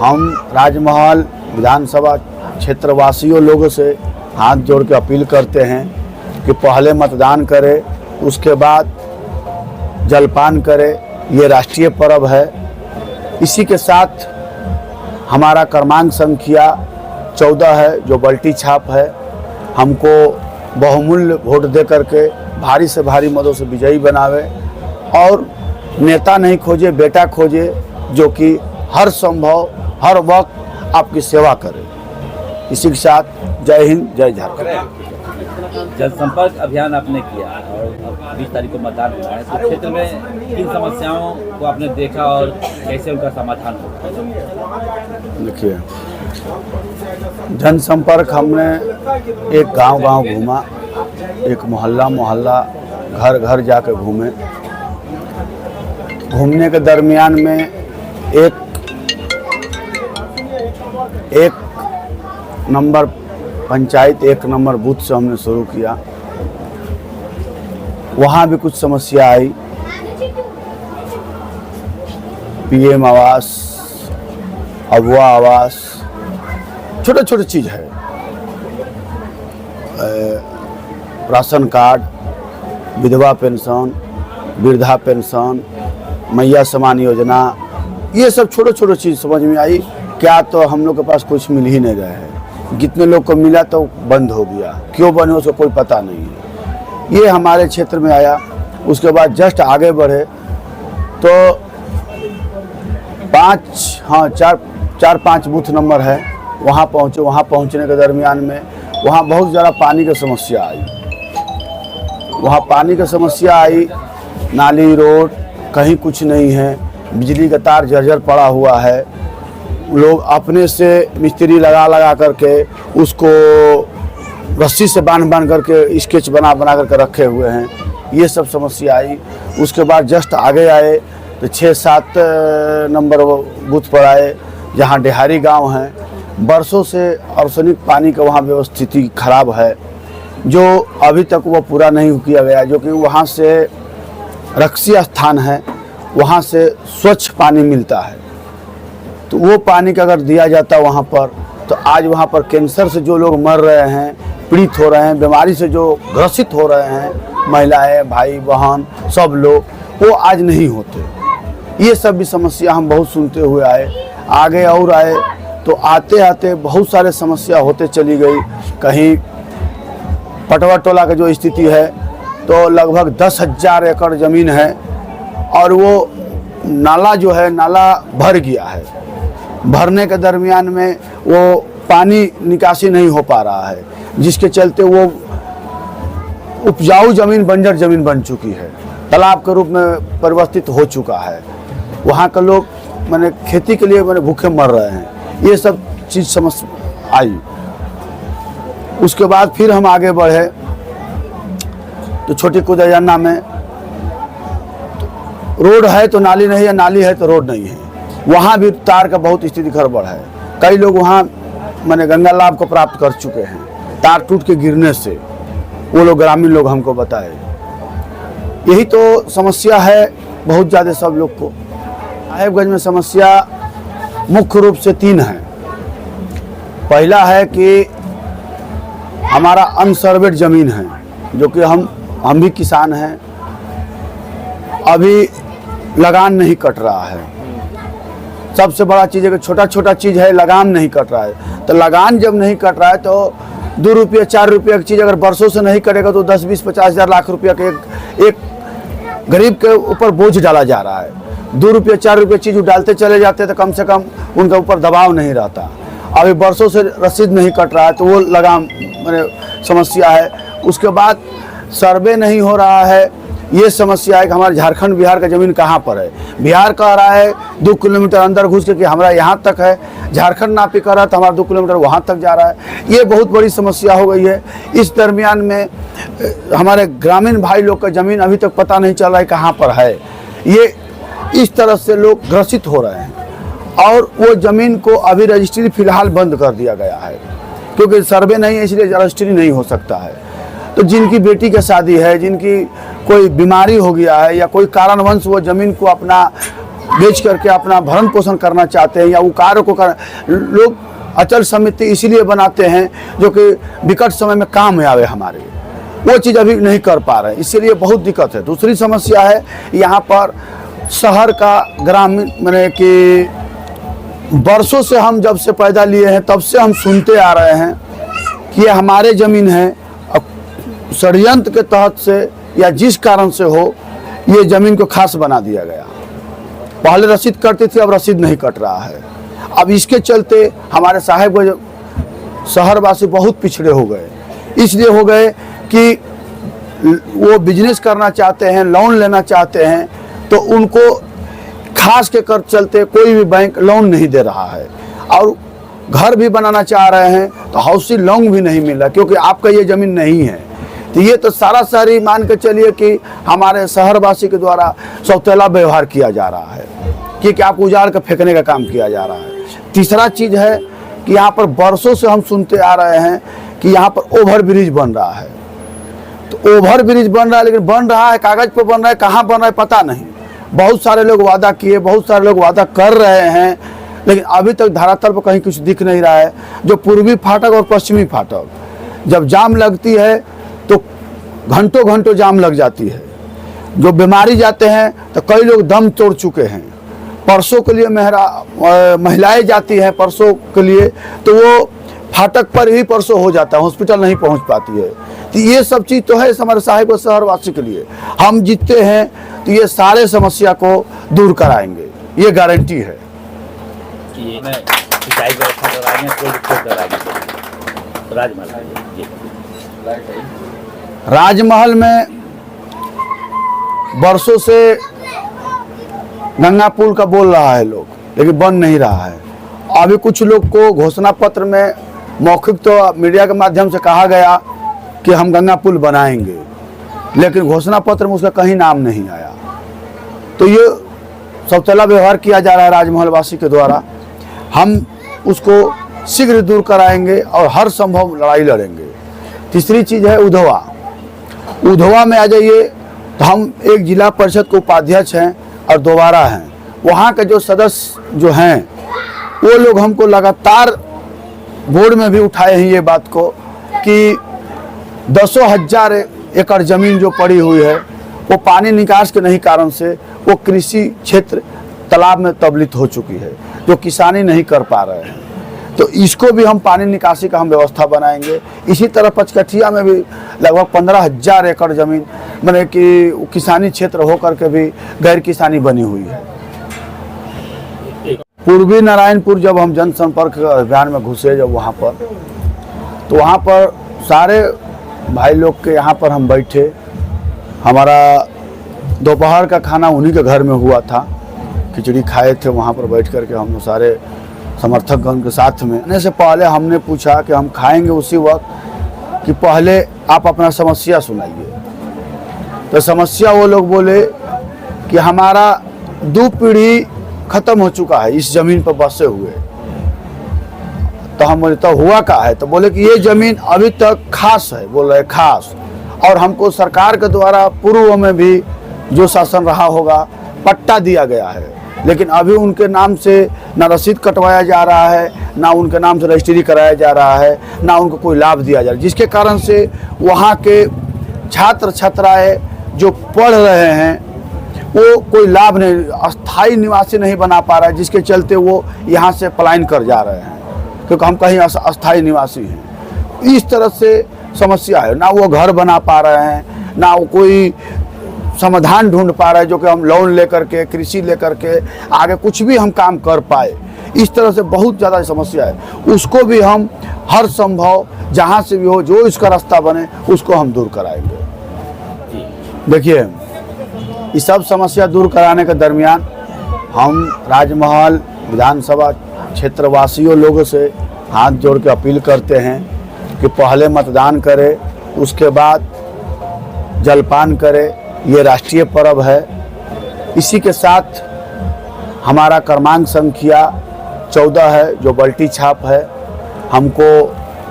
हम राजमहल विधानसभा क्षेत्रवासियों लोगों से हाथ जोड़ के अपील करते हैं कि पहले मतदान करें, उसके बाद जलपान करें। ये राष्ट्रीय पर्व है। इसी के साथ हमारा क्रमांक संख्या 14 है, जो बल्टी छाप है। हमको बहुमूल्य वोट दे करके भारी से भारी मतों से विजयी बनावे और नेता नहीं खोजे, बेटा खोजे, जो कि हर संभव हर वक्त आपकी सेवा करे। इसी के साथ जय हिंद, जय झारखंड। जनसंपर्क अभियान आपने किया और अब 20 तारीख को मतदान हुआ है, तो क्षेत्र में किन समस्याओं को आपने देखा और कैसे उनका समाधान होगा? देखिए, जनसंपर्क हमने एक गांव-गांव घूमा, एक मोहल्ला घर घर जाकर घूमे। घूमने के दरमियान में एक नंबर पंचायत, 1 नंबर बूथ से हमने शुरू किया। वहाँ भी कुछ समस्या आई। पीएम आवास, अगवा आवास, छोटे छोटे चीज़ है, राशन कार्ड, विधवा पेंशन, वृद्धा पेंशन, मैया समान योजना, ये सब छोटे छोटे चीज़ समझ में आई। क्या तो हम लोग के पास कुछ मिल ही नहीं रहा है। जितने लोग को मिला तो बंद हो गया, क्यों बंद हो उसको कोई पता नहीं है। ये हमारे क्षेत्र में आया। उसके बाद जस्ट आगे बढ़े तो 4-5 बूथ नंबर है, वहाँ पहुँचे। वहाँ पहुँचने के दरमियान में वहाँ बहुत ज़्यादा पानी की समस्या आई। वहाँ पानी की समस्या आई, नाली रोड कहीं कुछ नहीं है, बिजली का तार जर्जर पड़ा हुआ है। लोग अपने से मिस्त्री लगा करके उसको रस्सी से बांध करके स्केच बना करके रखे हुए हैं। ये सब समस्या आई। उसके बाद जस्ट आगे आए तो 6-7 नंबर बूथ पर आए, जहाँ डेहारी गांव है। बरसों से आर्सेनिक पानी का वहाँ व्यवस्थिति खराब है, जो अभी तक वो पूरा नहीं किया गया। जो कि वहाँ से रक्षी स्थान है, वहाँ से स्वच्छ पानी मिलता है। तो वो पानी का अगर दिया जाता वहाँ पर, तो आज वहाँ पर कैंसर से जो लोग मर रहे हैं, पीड़ित हो रहे हैं, बीमारी से जो ग्रसित हो रहे हैं, महिलाएं, भाई बहन सब लोग, वो आज नहीं होते। ये सब भी समस्या हम बहुत सुनते हुए आए। आगे और आए तो आते आते बहुत सारे समस्या होते चली गई। कहीं पटवा टोला का जो स्थिति है, तो लगभग 10,000 एकड़ ज़मीन है और वो नाला जो है, नाला भर गया है। भरने के दरमियान में वो पानी निकासी नहीं हो पा रहा है, जिसके चलते वो उपजाऊ ज़मीन बंजर ज़मीन बन चुकी है, तालाब के रूप में परिवर्तित हो चुका है। वहाँ के लोग माने खेती के लिए माने भूखे मर रहे हैं। ये सब चीज़ समस्या आई। उसके बाद फिर हम आगे बढ़े तो छोटी कुदयाना में रोड है तो नाली नहीं है, नाली है तो रोड नहीं है। वहाँ भी तार का बहुत स्थिति गड़बड़ है। कई लोग वहाँ माने गंगा लाभ को प्राप्त कर चुके हैं, तार टूट के गिरने से। वो लोग ग्रामीण लोग हमको बताए। यही तो समस्या है बहुत ज़्यादा सब लोग को। साहेबगंज में समस्या मुख्य रूप से 3 है। पहला है कि हमारा अनसर्वेड ज़मीन है, जो कि हम भी किसान हैं, अभी लगान नहीं कट रहा है। सबसे बड़ा चीज़ है कि छोटा चीज़ है, लगान नहीं कट रहा है। तो लगान जब नहीं कट रहा है तो 2 रुपये 4 रुपये की चीज़ अगर बरसों से नहीं कटेगा तो 10, 20, 50 हज़ार लाख रुपया के एक गरीब के ऊपर बोझ डाला जा रहा है। 2 रुपये 4 रुपये चीज़ डालते चले जाते तो कम से कम उनके ऊपर दबाव नहीं रहता। अभी बरसों से रसीद नहीं कट रहा है तो वो लगान मैंने समस्या है। उसके बाद सर्वे नहीं हो रहा है। ये समस्या है कि हमारे झारखंड बिहार का ज़मीन कहाँ पर है। बिहार कह रहा है 2 किलोमीटर अंदर घुस के कि हमारा यहाँ तक है, झारखंड नापी कर रहा है तो हमारा 2 किलोमीटर वहाँ तक जा रहा है। ये बहुत बड़ी समस्या हो गई है। इस दरमियान में हमारे ग्रामीण भाई लोग का ज़मीन अभी तक पता नहीं चल रहा है कहाँ पर है। ये इस तरह से लोग ग्रसित हो रहे हैं और वो ज़मीन को अभी रजिस्ट्री फ़िलहाल बंद कर दिया गया है, क्योंकि सर्वे नहीं है, इसलिए रजिस्ट्री नहीं हो सकता है। तो जिनकी बेटी की शादी है, जिनकी कोई बीमारी हो गया है या कोई कारणवश वो ज़मीन को अपना बेच करके अपना भरण पोषण करना चाहते हैं, या वो कार्य को लोग अचल समिति इसीलिए बनाते हैं जो कि विकट समय में काम आवे हमारे, वो चीज़ अभी नहीं कर पा रहे हैं, इसीलिए बहुत दिक्कत है। दूसरी समस्या है यहाँ पर शहर का ग्रामीण, मैंने कि बरसों से हम जब से पैदा लिए हैं तब से हम सुनते आ रहे हैं कि ये हमारे ज़मीन है, षड्यंत्र के तहत से या जिस कारण से हो ये ज़मीन को खास बना दिया गया। पहले रसीद कटती थी, अब रसीद नहीं कट रहा है। अब इसके चलते हमारे साहेबगंज शहरवासी बहुत पिछड़े हो गए, इसलिए हो गए कि वो बिजनेस करना चाहते हैं, लोन लेना चाहते हैं, तो उनको खास के कर चलते कोई भी बैंक लोन नहीं दे रहा है, और घर भी बनाना चाह रहे हैं तो हाउसिंग लोन भी नहीं मिल रहा, क्योंकि आपका ये ज़मीन नहीं है। तो ये तो सारा सारी मान के चलिए कि हमारे शहरवासी के द्वारा सौतेला व्यवहार किया जा रहा है, कि आप उजाड़ कर फेंकने का काम किया जा रहा है। तीसरा चीज़ है कि यहाँ पर बरसों से हम सुनते आ रहे हैं कि यहाँ पर ओवर ब्रिज बन रहा है। तो ओवर ब्रिज बन रहा है, लेकिन बन रहा है कागज़ पर बन रहा है, कहाँ बन रहा है पता नहीं। बहुत सारे लोग वादा किए, बहुत सारे लोग वादा कर रहे हैं, लेकिन अभी तक धरातल पर कहीं कुछ दिख नहीं रहा है। जो पूर्वी फाटक और पश्चिमी फाटक जब जाम लगती है तो घंटों घंटों जाम लग जाती है। जो बीमारी जाते हैं तो कई लोग दम तोड़ चुके हैं। परसों के लिए महिलाएं जाती हैं परसों के लिए, तो वो फाटक पर ही परसों हो जाता है, हॉस्पिटल नहीं पहुंच पाती है। तो ये सब चीज़ तो है हमारे साहिब शहरवासी के लिए। हम जीतते हैं तो ये सारे समस्या को दूर कराएंगे, ये गारंटी है। सिंचाई व्यवस्था कराएंगे, कोई दिक्कत कराएंगे राजमहल में बरसों से गंगा पुल का बोल रहा है लोग, लेकिन बन नहीं रहा है। अभी कुछ लोग को घोषणा पत्र में मौखिक तो मीडिया के माध्यम से कहा गया कि हम गंगा पुल बनाएंगे, लेकिन घोषणा पत्र में उसका कहीं नाम नहीं आया। तो ये सौतेला व्यवहार किया जा रहा है राजमहल वासी के द्वारा। हम उसको शीघ्र दूर कराएंगे और हर संभव लड़ाई लड़ेंगे। तीसरी चीज़ है उधवा। उधवा में आ जाइए तो हम एक जिला परिषद के उपाध्यक्ष हैं और दोबारा हैं। वहाँ के जो सदस्य जो हैं वो लोग हमको लगातार बोर्ड में भी उठाए हैं ये बात को कि 10,000 एकड़ ज़मीन जो पड़ी हुई है वो पानी निकास के नहीं कारण से वो कृषि क्षेत्र तालाब में तबलीत हो चुकी है, जो किसानी नहीं कर पा रहे हैं। तो इसको भी हम पानी निकासी का हम व्यवस्था बनाएंगे। इसी तरह पचकठिया में भी लगभग 15,000 एकड़ ज़मीन मैंने कि किसानी क्षेत्र होकर के भी गैर किसानी बनी हुई है। पूर्वी नारायणपुर जब हम जनसंपर्क अभियान में घुसे जब वहाँ पर, तो वहाँ पर सारे भाई लोग के यहाँ पर हम बैठे। हमारा दोपहर का खाना उन्हीं के घर में हुआ था, खिचड़ी खाए थे वहाँ पर बैठ कर के हम सारे समर्थकगण के साथ में। आने से पहले हमने पूछा कि हम खाएंगे उसी वक्त कि पहले आप अपना समस्या सुनाइए। तो समस्या वो लोग बोले कि हमारा 2 पीढ़ी ख़त्म हो चुका है इस ज़मीन पर बसे हुए। तो हम बोले तो हुआ क्या है? तो बोले कि ये ज़मीन अभी तक खास है, बोल रहे खास, और हमको सरकार के द्वारा पूर्व में भी जो शासन रहा होगा पट्टा दिया गया है, लेकिन अभी उनके नाम से ना रसीद कटवाया जा रहा है, ना उनके नाम से रजिस्ट्री कराया जा रहा है, ना उनको कोई लाभ दिया जा रहा है, जिसके कारण से वहाँ के छात्र छात्राएँ जो पढ़ रहे हैं वो कोई लाभ नहीं, अस्थाई निवासी नहीं बना पा रहा है, जिसके चलते वो यहाँ से पलायन कर जा रहे हैं क्योंकि हम कहीं अस्थाई निवासी हैं। इस तरह से समस्या है, ना वो घर बना पा रहे हैं, ना वो कोई समाधान ढूंढ पा रहे हैं जो कि हम लोन लेकर के कृषि लेकर के आगे कुछ भी हम काम कर पाए। इस तरह से बहुत ज़्यादा समस्या है, उसको भी हम हर संभव जहाँ से भी हो जो इसका रास्ता बने उसको हम दूर कराएंगे। देखिए इस सब समस्या दूर कराने के दरमियान हम राजमहल विधानसभा क्षेत्रवासियों लोगों से हाथ जोड़ के अपील करते हैं कि पहले मतदान करें, उसके बाद जलपान करें। ये राष्ट्रीय पर्व है। इसी के साथ हमारा क्रमांक संख्या 14 है जो बल्टी छाप है। हमको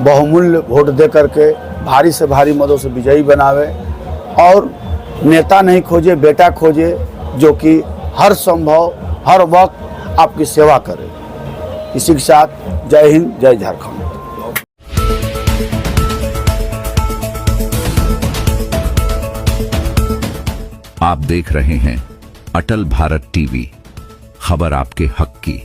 बहुमूल्य वोट दे करके भारी से भारी मतों से विजयी बनावे और नेता नहीं खोजे, बेटा खोजे जो कि हर संभव हर वक्त आपकी सेवा करे। इसी के साथ जय हिंद, जय झारखंड। आप देख रहे हैं अटल भारत टीवी, खबर आपके हक की।